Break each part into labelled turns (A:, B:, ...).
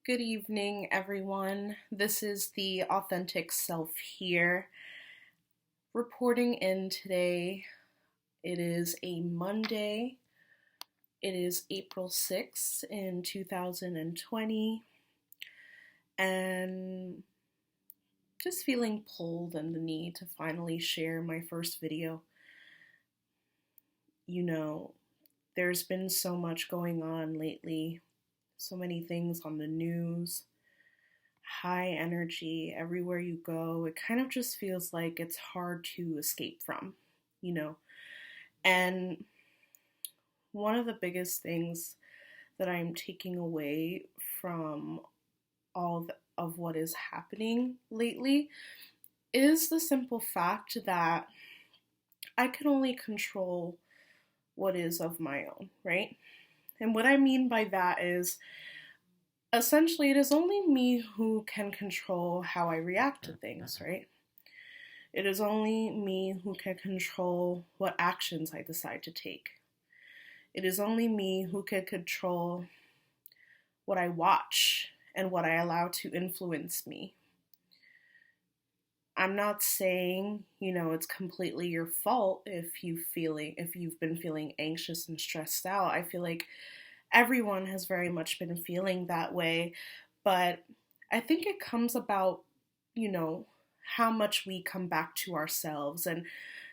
A: Good evening, everyone. This is the Authentic Self here, reporting in today. It is a Monday. It is April 6th in 2020, and just feeling pulled and the need to finally share my first video. There's been so much going on lately. So many things on the news, high energy everywhere you go. It kind of just feels like it's hard to escape from. And one of the biggest things that I'm taking away from all of what is happening lately is the simple fact that I can only control what is of my own, right? And what I mean by that is, essentially, it is only me who can control how I react to things, right? It is only me who can control what actions I decide to take. It is only me who can control what I watch and what I allow to influence me. I'm not saying, it's completely your fault if you've been feeling anxious and stressed out. I feel like everyone has very much been feeling that way, but I think it comes about, how much we come back to ourselves and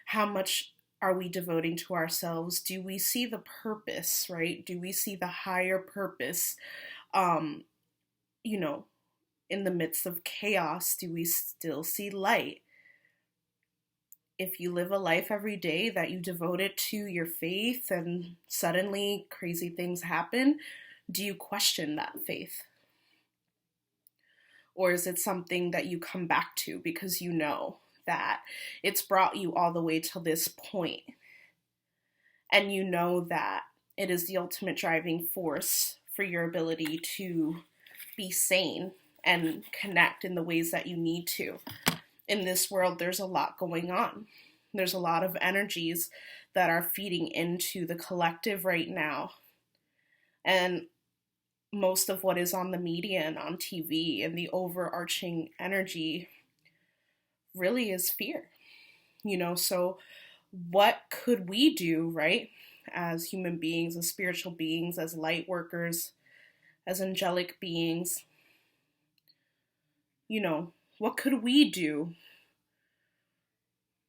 A: how much are we devoting to ourselves. Do we see the purpose, right? Do we see the higher purpose, in the midst of chaos? Do we still see light? If you live a life every day that you devote it to your faith and suddenly crazy things happen, do you question that faith? Or is it something that you come back to because you know that it's brought you all the way to this point, and you know that it is the ultimate driving force for your ability to be sane and connect in the ways that you need to? In this world, there's a lot going on. There's a lot of energies that are feeding into the collective right now. And most of what is on the media and on TV and the overarching energy really is fear. So what could we do, right? As human beings, as spiritual beings, as light workers, as angelic beings, what could we do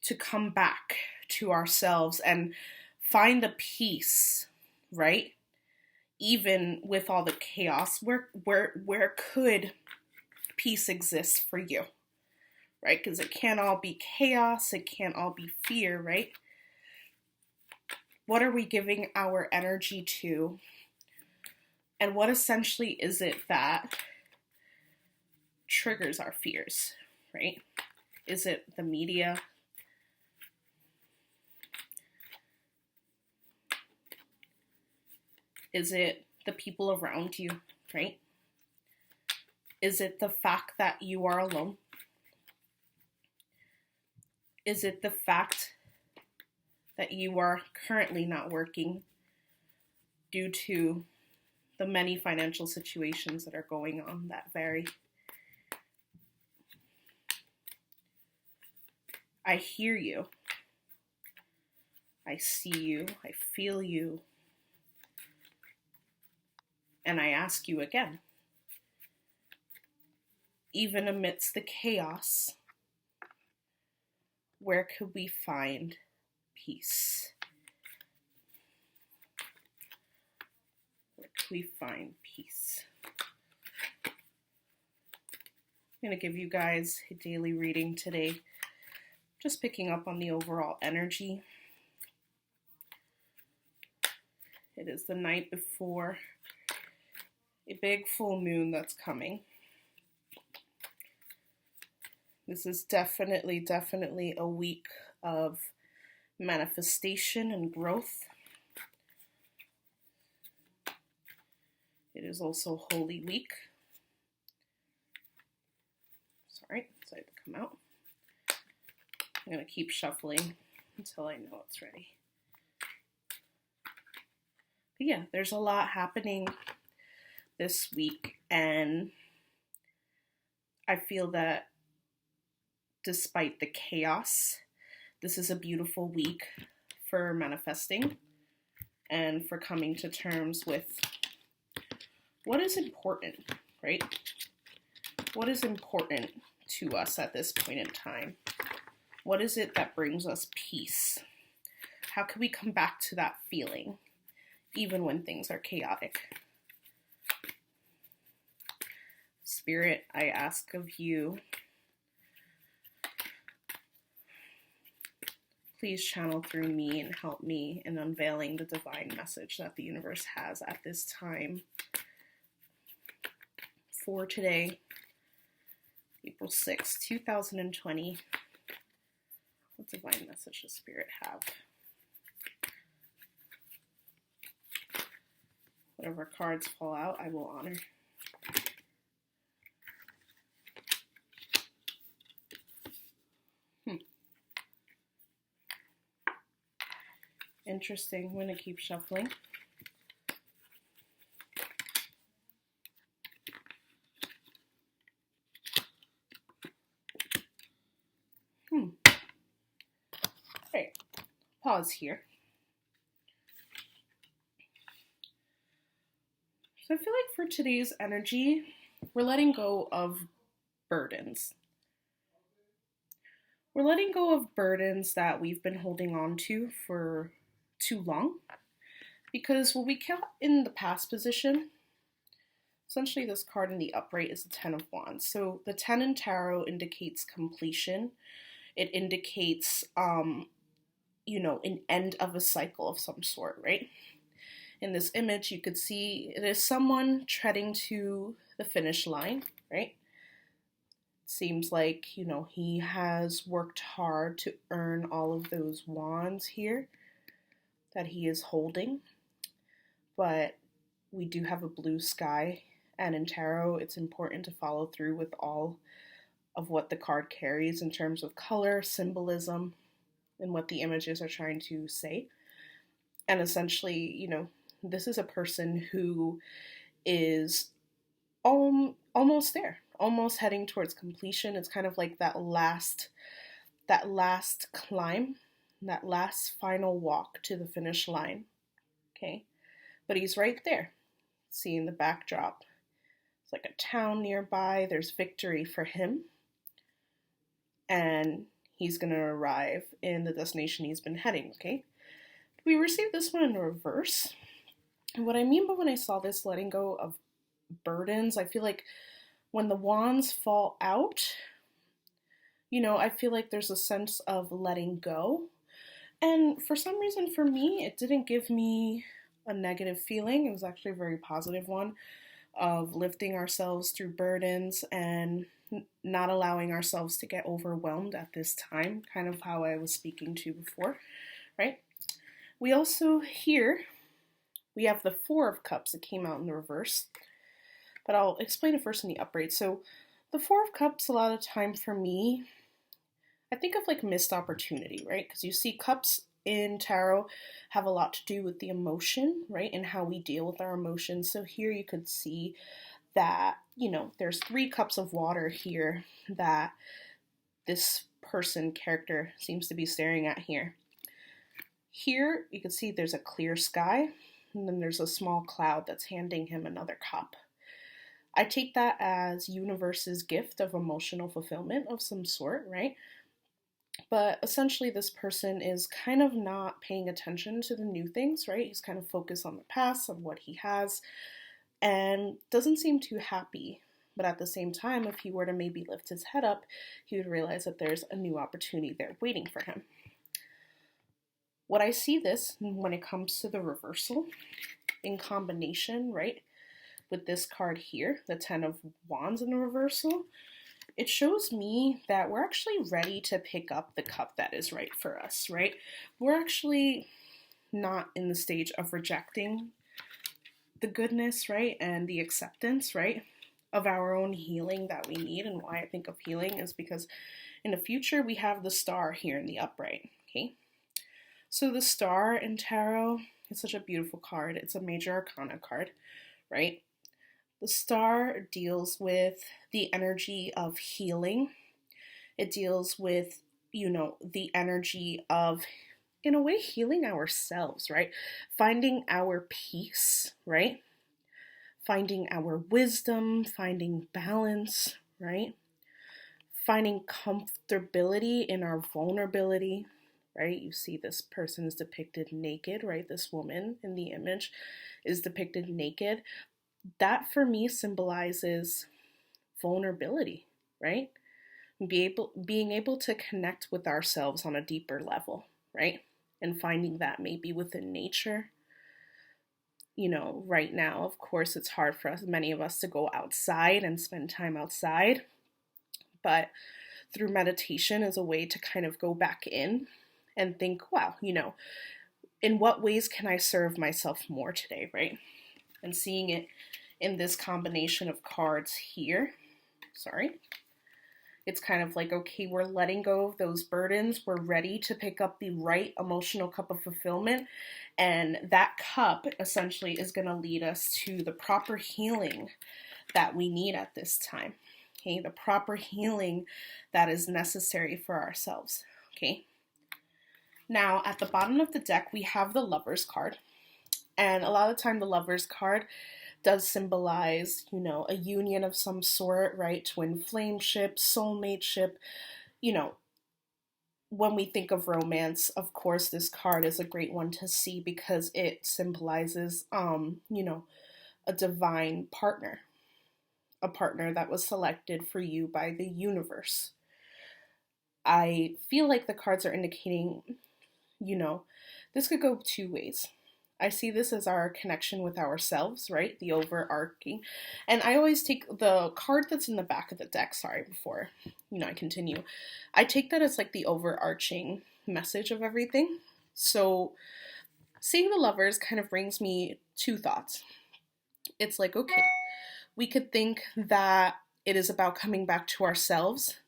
A: to come back to ourselves and find a peace, right? Even with all the chaos, where could peace exist for you, right? Because it can't all be chaos, it can't all be fear, right? What are we giving our energy to? And what essentially is it that triggers our fears, right? Is it the media? Is it the people around you, right? Is it the fact that you are alone? Is it the fact that you are currently not working due to the many financial situations that are going on that vary? I hear you. I see you. I feel you. And I ask you again, even amidst the chaos, where could we find peace? Where could we find peace? I'm going to give you guys a daily reading today, just picking up on the overall energy. It is the night before a big full moon that's coming. This is definitely a week of manifestation and growth. It is also Holy Week. Sorry, decided to come out. I'm going to keep shuffling until I know it's ready. But yeah, there's a lot happening this week, and I feel that despite the chaos, this is a beautiful week for manifesting and for coming to terms with what is important, right? What is important to us at this point in time? What is it that brings us peace? How can we come back to that feeling, even when things are chaotic? Spirit, I ask of you, please channel through me and help me in unveiling the divine message that the universe has at this time. For today, April 6, 2020, what divine message does Spirit have? Whatever cards fall out, I will honor. Interesting. I'm going to keep shuffling. Alright, pause here. So I feel like for today's energy, we're letting go of burdens. We're letting go of burdens that we've been holding on to for too long. Because when we count in the past position, essentially this card in the upright is the Ten of Wands. So the 10 in tarot indicates completion. It indicates, an end of a cycle of some sort, right? In this image, you could see it is someone treading to the finish line, right? It seems like, he has worked hard to earn all of those wands here that he is holding. But we do have a blue sky, and in tarot, it's important to follow through with all of what the card carries in terms of color, symbolism, and what the images are trying to say. And essentially, this is a person who is almost there, almost heading towards completion. It's kind of like that last climb, that last final walk to the finish line, okay? But he's right there. See in the backdrop, it's like a town nearby. There's victory for him. And he's going to arrive in the destination he's been heading, okay? We received this one in reverse. And what I mean by when I saw this letting go of burdens, I feel like when the wands fall out, I feel like there's a sense of letting go. And for some reason, for me, it didn't give me a negative feeling. It was actually a very positive one of lifting ourselves through burdens and not allowing ourselves to get overwhelmed at this time, kind of how I was speaking to before, right? We also here, we have the Four of Cups that came out in the reverse, but I'll explain it first in the upright. So the Four of Cups, a lot of time for me, I think of like missed opportunity, right? Because you see cups in tarot have a lot to do with the emotion, right? And how we deal with our emotions. So here you could see that, there's 3 cups of water here that this character seems to be staring at here. Here you can see there's a clear sky, and then there's a small cloud that's handing him another cup. I take that as universe's gift of emotional fulfillment of some sort, right? But essentially this person is kind of not paying attention to the new things, right? He's kind of focused on the past, on what he has, and doesn't seem too happy. But at the same time, if he were to maybe lift his head up, he would realize that there's a new opportunity there waiting for him. What I see this when it comes to the reversal in combination, right, with this card here, the 10 of Wands in the reversal, it shows me that we're actually ready to pick up the cup that is right for us, right? We're actually not in the stage of rejecting the goodness, right, and the acceptance, right, of our own healing that we need. And why I think of healing is because in the future we have the Star here in the upright, okay? So the Star in tarot is such a beautiful card. It's a major arcana card, right? The star deals with the energy of healing. It deals with, the energy of, in a way, healing ourselves, right? Finding our peace, right? Finding our wisdom, finding balance, right? Finding comfortability in our vulnerability, right? You see this person is depicted naked, right? This woman in the image is depicted naked. That for me symbolizes vulnerability, right? Being able to connect with ourselves on a deeper level, right? And finding that maybe within nature. Right now, of course, it's hard for many of us to go outside and spend time outside, but through meditation is a way to kind of go back in and think, wow, in what ways can I serve myself more today, right? And seeing it in this combination of cards here, it's kind of like, okay, we're letting go of those burdens. We're ready to pick up the right emotional cup of fulfillment. And that cup essentially is going to lead us to the proper healing that we need at this time. Okay, the proper healing that is necessary for ourselves. Okay. Now, at the bottom of the deck, we have the Lover's card. And a lot of the time, the Lover's card does symbolize, a union of some sort, right? Twin flame ship, soulmate ship. When we think of romance, of course, this card is a great one to see because it symbolizes, a divine partner, a partner that was selected for you by the universe. I feel like the cards are indicating, this could go two ways. I see this as our connection with ourselves, right? The overarching. And I always take the card that's in the back of the deck, before, I continue. I take that as like the overarching message of everything. So seeing the Lovers kind of brings me two thoughts. It's like, okay, we could think that it is about coming back to ourselves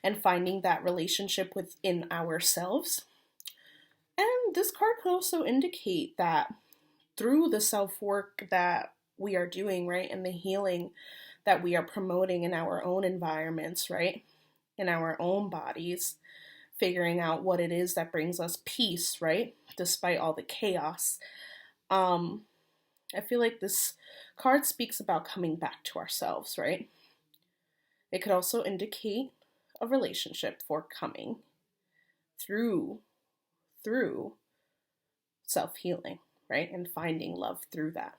A: and finding that relationship within ourselves. And this card could also indicate that through the self-work that we are doing, right, and the healing that we are promoting in our own environments, right, in our own bodies, figuring out what it is that brings us peace, right, despite all the chaos. I feel like this card speaks about coming back to ourselves, right? It could also indicate a relationship forthcoming through self-healing, right? And finding love through that.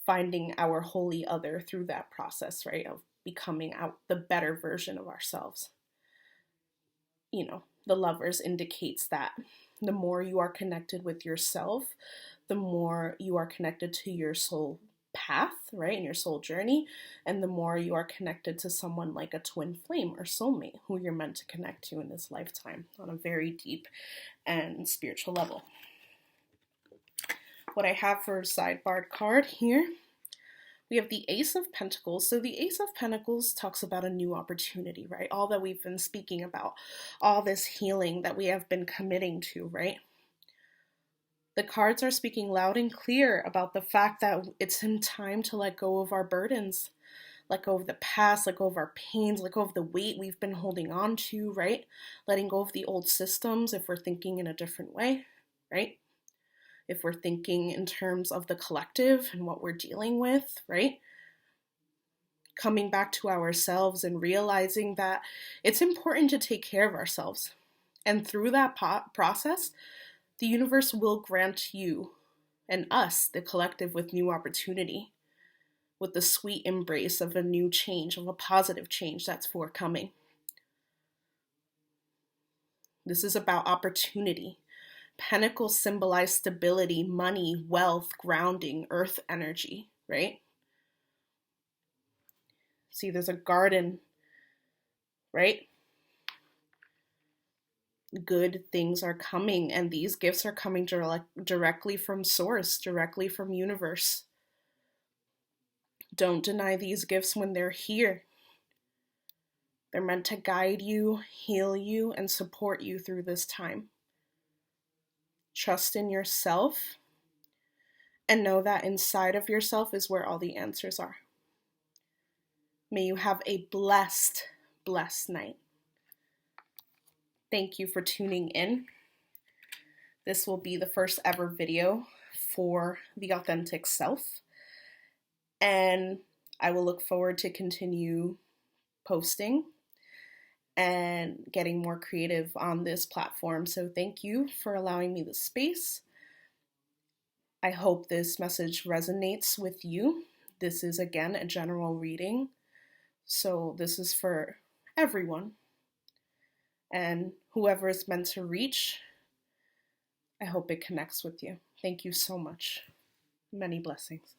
A: Finding our holy other through that process, right? Of becoming out the better version of ourselves. The Lovers indicates that the more you are connected with yourself, the more you are connected to your soul path, right? And your soul journey. And the more you are connected to someone like a twin flame or soulmate who you're meant to connect to in this lifetime on a very deep and spiritual level. What I have for a sidebar card here, we have the Ace of Pentacles. So the Ace of Pentacles talks about a new opportunity, right? All that we've been speaking about, all this healing that we have been committing to, right? The cards are speaking loud and clear about the fact that it's in time to let go of our burdens, let go of the past, let go of our pains, let go of the weight we've been holding on to, right? Letting go of the old systems if we're thinking in a different way, right? If we're thinking in terms of the collective and what we're dealing with, right? Coming back to ourselves and realizing that it's important to take care of ourselves. And through that process, the universe will grant you and us, the collective, with new opportunity, with the sweet embrace of a new change, of a positive change that's forthcoming. This is about opportunity. Pentacles symbolize stability, money, wealth, grounding, earth energy, right? See, there's a garden, right? Good things are coming, and these gifts are coming directly from source, directly from universe. Don't deny these gifts when they're here. They're meant to guide you, heal you, and support you through this time. Trust in yourself and know that inside of yourself is where all the answers are. May you have a blessed, blessed night. Thank you for tuning in. This will be the first ever video for The Authentic Self, and I will look forward to continue posting and getting more creative on this platform. So thank you for allowing me the space. I hope this message resonates with you. This is, again, a general reading, so this is for everyone. And whoever is meant to reach, I hope it connects with you. Thank you so much. Many blessings.